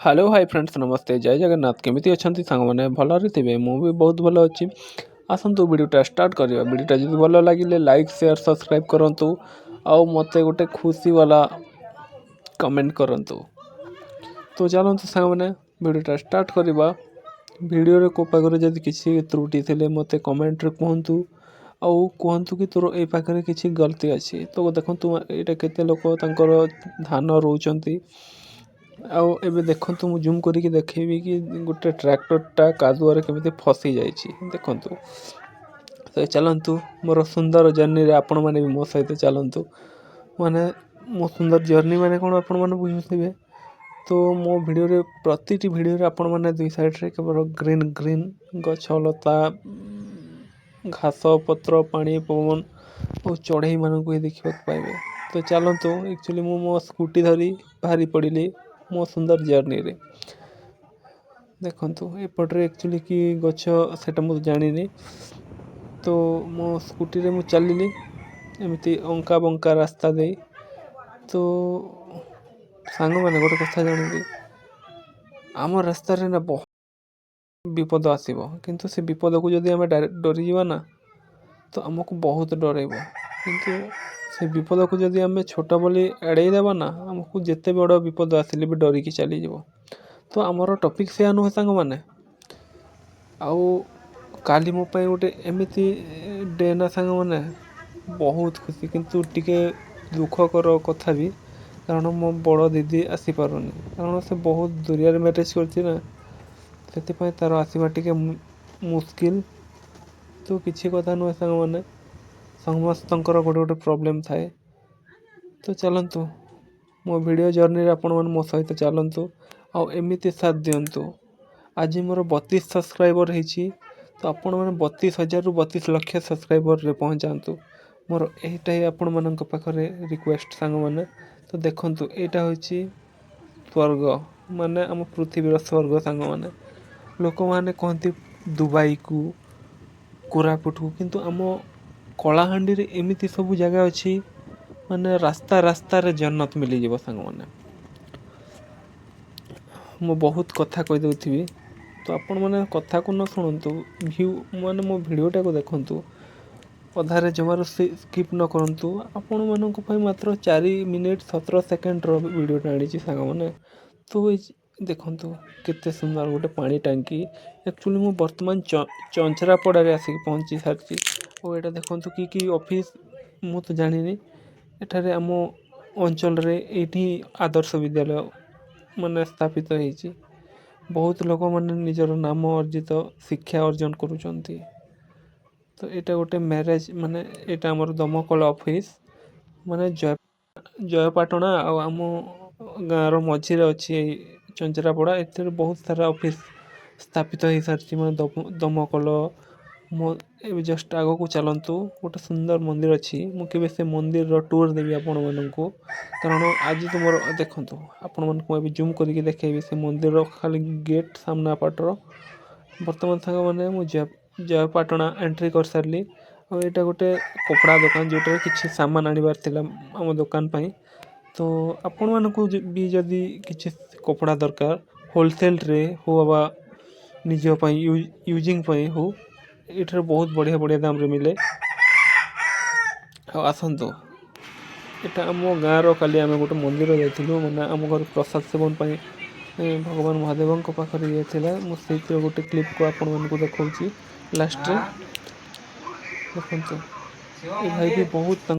Hello hi friends नमस्ते जय जगन्नाथ केमिति अछंती सांग माने भलरे थिबे मु भी बहुत भलो अछि। आसंतु वीडियोटा स्टार्ट करिया। वीडियोटा जदि भलो लागिले लाइक शेयर सब्सक्राइब करंतु आउ मते गोटे खुशी वाला कमेंट करंतु। तो चलंतु सांग माने वीडियोटा स्टार्ट करिबा। वीडियो रे को पागरे जदि किछि त्रुटि थिले मते कमेंट रे कहंतु आउ कहंतु कि तोर ए पाखरे किछि गलती अछि। तो देखंतु एटा केते लोक तांकर धान रोचंती आउ एबे देखंतु मु जूम करिके देखेबी कि गोटे ट्रैक्टरटा कादुआरे केमिति फसी जाइछि देखंतु। तो चलंतु मोर सुंदर जर्नी रे आपण माने भी मो सहित चलंतु। माने मो सुंदर जर्नी माने कोन आपण माने बुझिथिबे। तो मो वीडियो रे प्रतिटी वीडियो रे आपण माने दुई साइड रे केवल ग्रीन ग्रीन गछ लता घास पत्र पानी पवन और चढ़ई मानक देखा पाइबे। तो चलतु एक्चुअली मो स्कूटी धरी बाहरी पड़िली मो सुंदर जर्नी रे देखंतु एपटरे एक्चुअली कि गछ सेटा मु जानिनी। तो मो स्कूटी रे मु चलिली एमिति अंका बंका रास्ता दे। तो सांग माने गोटे कथा जानिबी आम रास्ता रे ना बहुत विपद आसीबो किंतु से विपद को जदि आमे डायरेक्ट डरी जीवा ना तो हमको बहुत डरेबो। किंतु से विपद को जदि आमे छोटा बोली एड़े देबा ना हमको जेते बड़ विपद आसिले भी डरी की चली जीवो। तो हमर टॉपिक से आनु सांग माने आउ काली मो पय गोटे एमिति डे ना सांग माने बहुत खुशी किंतु टिके दुखकर कथा भी कारण मो बड़ दीदी आसी पारुनी कारण से बहुत दुरिया रे मैरिज करछि ना सेति पय तार आसीबा टिके मुश्किल। तो किछि कथा न सांग माने समस्तंकर गोटे गोटे प्रॉब्लम थाए। तो चलंतु मो वीडियो जर्नी रे आपण मन मो सहित चलंतु आ एमिति साथ दियंतु। आज मोर 32 सब्सक्राइबर हेछि तो आपण मन 32,000 रु 32 लाख सब्सक्राइबर रे पहुंचांतु मोर एटा ही आपण मनक पाखरे रिक्वेस्ट सांग माने। तो देखंतु एटा होछि स्वर्ग माने हम पृथ्वी रो स्वर्ग सांग माने लोक माने कहंती दुबई को कोरापुट को किंतु आम कलाहांडी रे एमिति सब जगह अछि माने रास्ता रास्ता रे जन्नत मिली जीवो सांग माने। मो बहुत कथा कहि दउथिबी तो आपण माने कथा को न सुनंतु व्यू माने मो वीडियोटा को देखंतु अधारे जमारो स्किप न करंतु आपण मानक पय मात्र 4 मिनिट 17 सेकंड रो वीडियो आनी सांग माने। तो देखंतु केते सुंदर गोटे पानी टांकी एक्चुअली मु वर्तमान चंचरा पड़ा रे आसी पहुंची सारची और एटा देखंतु की ऑफिस मु तो जानिनी एठारे आम अंचल रे एठी आदर्श विद्यालय माने स्थापित हेछि बहुत लोक माने निजर नाम अर्जित शिक्षा अर्जन करूचंती। तो एटा गोटे मैरेज माने एटा हमर दमकल ऑफिस माने जयपाटना आ आम गाँव मझी रे अछि चंचरापड़ा एथे बहुत सारा ऑफिस स्थापित हो सारछि माने दमकल मो ए जस्ट आगो को चलंतु गोटे सुंदर मंदिर अछि मु केबे से मंदिर रो टूर देबी आपण माननकु कारण आज तो मोर देखंतु आपण मानकु अभी जूम करके देखेबी से मंदिर रो खाली गेट सामना पाटर वर्तमान संग माने मु जयपाटना एंट्री कर सारली और एटा गोटे कपड़ा दुकान जोटे किछि सामान आनिबार थिला हम दुकान पई। तो आपण मानकु भी जदी किछि कपड़ा दरकार होलसेल रे हो बा निज पई यूजिंग पई हो एठर बहुत बढ़िया बढ़िया दाम रे मिले। आसंतु एटा हम गाँव रो काली आमे गोटे मंदिर जाइथिलु माने हम घर प्रसाद सेवन पई भगवान महादेव को पाखरे ये थिला मु सेतिर गोटे क्लिप को आपण मानकु देखौछि लास्ट रे देखंतु ए भाई भी बहुत